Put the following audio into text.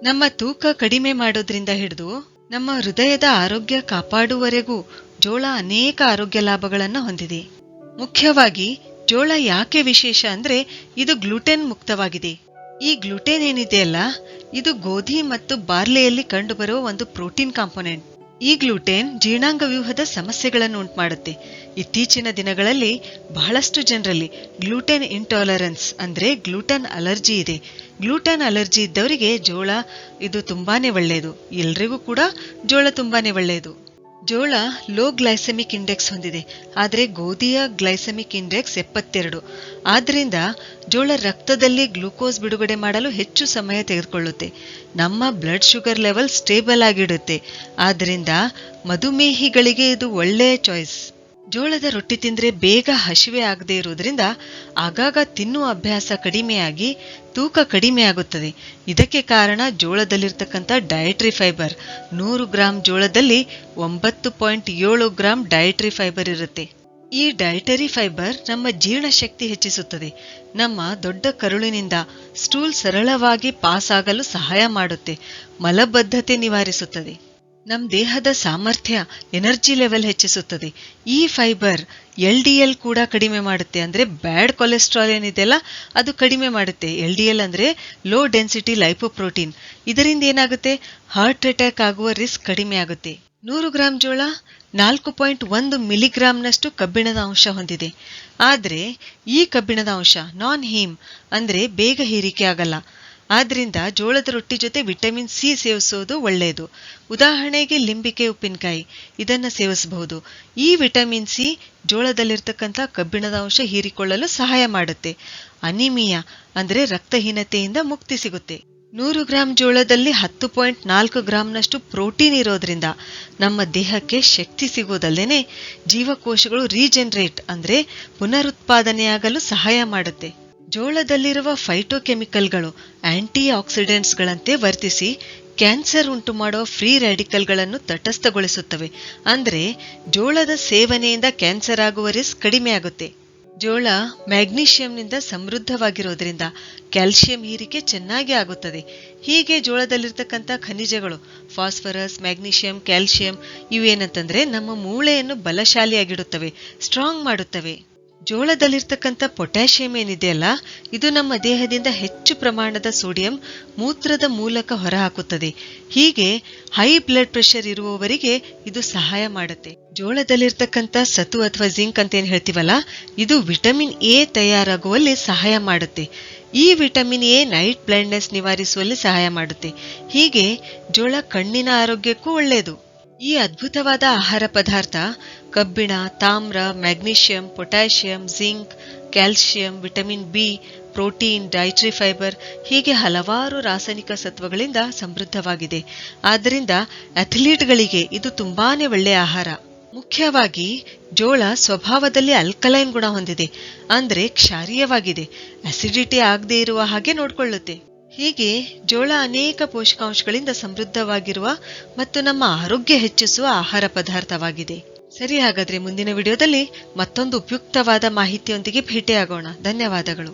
ನಮ್ಮ ತೂಕ ಕಡಿಮೆ ಮಾಡೋದ್ರಿಂದ ಹಿಡಿದು ನಮ್ಮ ಹೃದಯದ ಆರೋಗ್ಯ ಕಾಪಾಡುವವರೆಗೂ ಜೋಳ ಅನೇಕ ಆರೋಗ್ಯ ಲಾಭಗಳನ್ನು ಹೊಂದಿದೆ. ಮುಖ್ಯವಾಗಿ ಜೋಳ ಯಾಕೆ ವಿಶೇಷ ಅಂದ್ರೆ ಇದು ಗ್ಲೂಟೆನ್ ಮುಕ್ತವಾಗಿದೆ. ಈ ಗ್ಲೂಟೆನ್ ಏನಿದೆಯಲ್ಲ, ಇದು ಗೋಧಿ ಮತ್ತು ಬಾರ್ಲಿಯಲ್ಲಿ ಕಂಡುಬರುವ ಒಂದು ಪ್ರೋಟೀನ್ ಕಾಂಪೊನೆಂಟ್. ಈ ಗ್ಲೂಟೆನ್ ಜೀರ್ಣಾಂಗ ವ್ಯೂಹದ ಸಮಸ್ಯೆಗಳನ್ನು ಉಂಟುಮಾಡುತ್ತೆ. ಇತ್ತೀಚಿನ ದಿನಗಳಲ್ಲಿ ಬಹಳಷ್ಟು ಜನರಲ್ಲಿ ಗ್ಲೂಟೆನ್ ಇಂಟಾಲರೆನ್ಸ್ ಅಂದ್ರೆ ಗ್ಲೂಟೆನ್ ಅಲರ್ಜಿ ಇದೆ. ಗ್ಲೂಟೆನ್ ಅಲರ್ಜಿ ಇದ್ದವರಿಗೆ ಜೋಳ ಇದು ತುಂಬಾನೇ ಒಳ್ಳೆಯದು. ಎಲ್ರಿಗೂ ಕೂಡ ಜೋಳ ತುಂಬಾನೇ ಒಳ್ಳೆಯದು. ಜೋಳ ಲೋ ಗ್ಲೈಸೆಮಿಕ್ ಇಂಡೆಕ್ಸ್ ಹೊಂದಿದೆ, ಆದರೆ ಗೋಧಿಯ ಗ್ಲೈಸೆಮಿಕ್ ಇಂಡೆಕ್ಸ್ 72. ಆದ್ರಿಂದ ಜೋಳ ರಕ್ತದಲ್ಲಿ ಗ್ಲೂಕೋಸ್ ಬಿಡುಗಡೆ ಮಾಡಲು ಹೆಚ್ಚು ಸಮಯ ತೆಗೆದುಕೊಳ್ಳುತ್ತೆ. ನಮ್ಮ ಬ್ಲಡ್ ಶುಗರ್ ಲೆವೆಲ್ ಸ್ಟೇಬಲ್ ಆಗಿಡುತ್ತೆ. ಆದ್ರಿಂದ ಮಧುಮೇಹಿಗಳಿಗೆ ಇದು ಒಳ್ಳೆಯ ಚಾಯ್ಸ್. ಜೋಳದ ರೊಟ್ಟಿ ತಿಂದ್ರೆ ಬೇಗ ಹಸಿವೆ ಆಗದೆ ಇರುವುದರಿಂದ ಆಗಾಗ ತಿನ್ನುವ ಅಭ್ಯಾಸ ಕಡಿಮೆಯಾಗಿ ತೂಕ ಕಡಿಮೆ ಆಗುತ್ತದೆ. ಇದಕ್ಕೆ ಕಾರಣ ಜೋಳದಲ್ಲಿರ್ತಕ್ಕಂಥ ಡಯಟ್ರಿ ಫೈಬರ್. 100 ಗ್ರಾಂ ಜೋಳದಲ್ಲಿ 9.7 ಗ್ರಾಂ ಡಯಟ್ರಿ ಫೈಬರ್ ಇರುತ್ತೆ. ಈ ಡಯಟರಿ ಫೈಬರ್ ನಮ್ಮ ಜೀರ್ಣಶಕ್ತಿ ಹೆಚ್ಚಿಸುತ್ತದೆ. ನಮ್ಮ ದೊಡ್ಡ ಕರುಳಿನಿಂದ ಸ್ಟೂಲ್ ಸರಳವಾಗಿ ಪಾಸ್ ಆಗಲು ಸಹಾಯ ಮಾಡುತ್ತೆ. ಮಲಬದ್ಧತೆ ನಿವಾರಿಸುತ್ತದೆ. ನಮ್ಮ ದೇಹದ ಸಾಮರ್ಥ್ಯ, ಎನರ್ಜಿ ಲೆವೆಲ್ ಹೆಚ್ಚಿಸುತ್ತದೆ. ಈ ಫೈಬರ್ LDL ಕೂಡ ಕಡಿಮೆ ಮಾಡುತ್ತೆ. ಅಂದ್ರೆ ಬ್ಯಾಡ್ ಕೊಲೆಸ್ಟ್ರಾಲ್ ಏನಿದೆಯಲ್ಲ ಅದು ಕಡಿಮೆ ಮಾಡುತ್ತೆ. LDL ಅಂದ್ರೆ ಲೋ ಡೆನ್ಸಿಟಿ ಲೈಪೋಪ್ರೋಟೀನ್. ಇದರಿಂದ ಏನಾಗುತ್ತೆ, ಹಾರ್ಟ್ ಅಟ್ಯಾಕ್ ಆಗುವ ರಿಸ್ಕ್ ಕಡಿಮೆ ಆಗುತ್ತೆ. 100 ಗ್ರಾಂ ಜೋಳ 4.1 ಮಿಲಿಗ್ರಾಂನಷ್ಟು ಕಬ್ಬಿಣದ ಅಂಶ ಹೊಂದಿದೆ. ಆದ್ರೆ ಈ ಕಬ್ಬಿಣದ ಅಂಶ ನಾನ್ ಹೀಮ್ ಅಂದ್ರೆ ಬೇಗ ಹೀರಿಕೆ ಆಗಲ್ಲ. ಆದ್ರಿಂದ ಜೋಳದ ರೊಟ್ಟಿ ಜೊತೆ ವಿಟಮಿನ್ ಸಿ ಸೇವಿಸೋದು ಒಳ್ಳೆಯದು. ಉದಾಹರಣೆಗೆ ಲಿಂಬಿಕೆ ಉಪ್ಪಿನಕಾಯಿ ಇದನ್ನ ಸೇವಿಸಬಹುದು. ಈ ವಿಟಮಿನ್ ಸಿ ಜೋಳದಲ್ಲಿರ್ತಕ್ಕಂಥ ಕಬ್ಬಿಣದ ಅಂಶ ಹೀರಿಕೊಳ್ಳಲು ಸಹಾಯ ಮಾಡುತ್ತೆ. ಅನಿಮಿಯಾ ಅಂದ್ರೆ ರಕ್ತಹೀನತೆಯಿಂದ ಮುಕ್ತಿ ಸಿಗುತ್ತೆ. 100 ಗ್ರಾಂ ಜೋಳದಲ್ಲಿ 10.4 ಗ್ರಾಂನಷ್ಟು ಪ್ರೋಟೀನ್ ಇರೋದ್ರಿಂದ ನಮ್ಮ ದೇಹಕ್ಕೆ ಶಕ್ತಿ ಸಿಗೋದಲ್ದೇನೆ ಜೀವಕೋಶಗಳು ರೀಜೆನರೇಟ್ ಅಂದ್ರೆ ಪುನರುತ್ಪಾದನೆಯಾಗಲು ಸಹಾಯ ಮಾಡುತ್ತೆ. ಜೋಳದಲ್ಲಿರುವ ಫೈಟೋಕೆಮಿಕಲ್ಗಳು ಆಂಟಿ ಆಕ್ಸಿಡೆಂಟ್ಸ್ಗಳಂತೆ ವರ್ತಿಸಿ ಕ್ಯಾನ್ಸರ್ ಉಂಟು ಮಾಡುವ ಫ್ರೀ ರ್ಯಾಡಿಕಲ್ಗಳನ್ನು ತಟಸ್ಥಗೊಳಿಸುತ್ತವೆ. ಅಂದ್ರೆ ಜೋಳದ ಸೇವನೆಯಿಂದ ಕ್ಯಾನ್ಸರ್ ಆಗುವ ರಿಸ್ಕ್ ಕಡಿಮೆಯಾಗುತ್ತೆ. ಜೋಳ ಮ್ಯಾಗ್ನೀಷಿಯಂನಿಂದ ಸಮೃದ್ಧವಾಗಿರೋದ್ರಿಂದ ಕ್ಯಾಲ್ಸಿಯಂ ಹೀರಿಕೆ ಚೆನ್ನಾಗಿ ಆಗುತ್ತದೆ. ಹೀಗೆ ಜೋಳದಲ್ಲಿರ್ತಕ್ಕಂಥ ಖನಿಜಗಳು ಫಾಸ್ಫರಸ್, ಮ್ಯಾಗ್ನೀಷಿಯಂ, ಕ್ಯಾಲ್ಸಿಯಂ ಇವೇನಂತಂದ್ರೆ ನಮ್ಮ ಮೂಳೆಯನ್ನು ಬಲಶಾಲಿಯಾಗಿಡುತ್ತವೆ, ಸ್ಟ್ರಾಂಗ್ ಮಾಡುತ್ತವೆ. ಜೋಳದಲ್ಲಿರ್ತಕ್ಕಂಥ ಪೊಟ್ಯಾಷಿಯಂ ಏನಿದೆಯಲ್ಲ, ಇದು ನಮ್ಮ ದೇಹದಿಂದ ಹೆಚ್ಚು ಪ್ರಮಾಣದ ಸೋಡಿಯಂ ಮೂತ್ರದ ಮೂಲಕ ಹೊರಹಾಕುತ್ತದೆ. ಹೀಗೆ ಹೈ ಬ್ಲಡ್ ಪ್ರೆಷರ್ ಇರುವವರಿಗೆ ಇದು ಸಹಾಯ ಮಾಡುತ್ತೆ. ಜೋಳದಲ್ಲಿರ್ತಕ್ಕಂಥ ಸತು ಅಥವಾ ಜಿಂಕ್ ಅಂತ ಏನ್ ಹೇಳ್ತೀವಲ್ಲ, ಇದು ವಿಟಮಿನ್ ಎ ತಯಾರಾಗುವಲ್ಲಿ ಸಹಾಯ ಮಾಡುತ್ತೆ. ಈ ವಿಟಮಿನ್ ಎ ನೈಟ್ ಬ್ಲೈಂಡ್ನೆಸ್ ನಿವಾರಿಸುವಲ್ಲಿ ಸಹಾಯ ಮಾಡುತ್ತೆ. ಹೀಗೆ ಜೋಳ ಕಣ್ಣಿನ ಆರೋಗ್ಯಕ್ಕೂ ಒಳ್ಳೆಯದು. ಈ ಅದ್ಭುತವಾದ ಆಹಾರ ಪದಾರ್ಥ ಕಬ್ಬಿಣ, ತಾಮ್ರ, magnesium, potassium, zinc, calcium, vitamin B, protein, dietary fibre ಹೀಗೆ ಹಲವಾರು ರಾಸಾಯನಿಕ ಸತ್ವಗಳಿಂದ ಸಮೃದ್ಧವಾಗಿದೆ. ಆದ್ದರಿಂದ ಅಥ್ಲೀಟ್ಗಳಿಗೆ ಇದು ತುಂಬಾನೇ ಒಳ್ಳೆಯ ಆಹಾರ. ಮುಖ್ಯವಾಗಿ ಜೋಳ ಸ್ವಭಾವದಲ್ಲಿ ಅಲ್ಕಲೈನ್ ಗುಣ ಹೊಂದಿದೆ, ಅಂದ್ರೆ ಕ್ಷಾರೀಯವಾಗಿದೆ. ಅಸಿಡಿಟಿ ಆಗದೆ ಇರುವ ಹಾಗೆ ನೋಡ್ಕೊಳ್ಳುತ್ತೆ. ಹೀಗೆ ಜೋಳ ಅನೇಕ ಪೋಷಕಾಂಶಗಳಿಂದ ಸಮೃದ್ಧವಾಗಿರುವ ಮತ್ತು ನಮ್ಮ ಆರೋಗ್ಯ ಹೆಚ್ಚಿಸುವ ಆಹಾರ ಪದಾರ್ಥವಾಗಿದೆ. ಸರಿ, ಹಾಗಾದ್ರೆ ಮುಂದಿನ ವಿಡಿಯೋದಲ್ಲಿ ಮತ್ತೊಂದು ಉಪಯುಕ್ತವಾದ ಮಾಹಿತಿಯೊಂದಿಗೆ ಭೇಟಿಯಾಗೋಣ. ಧನ್ಯವಾದಗಳು.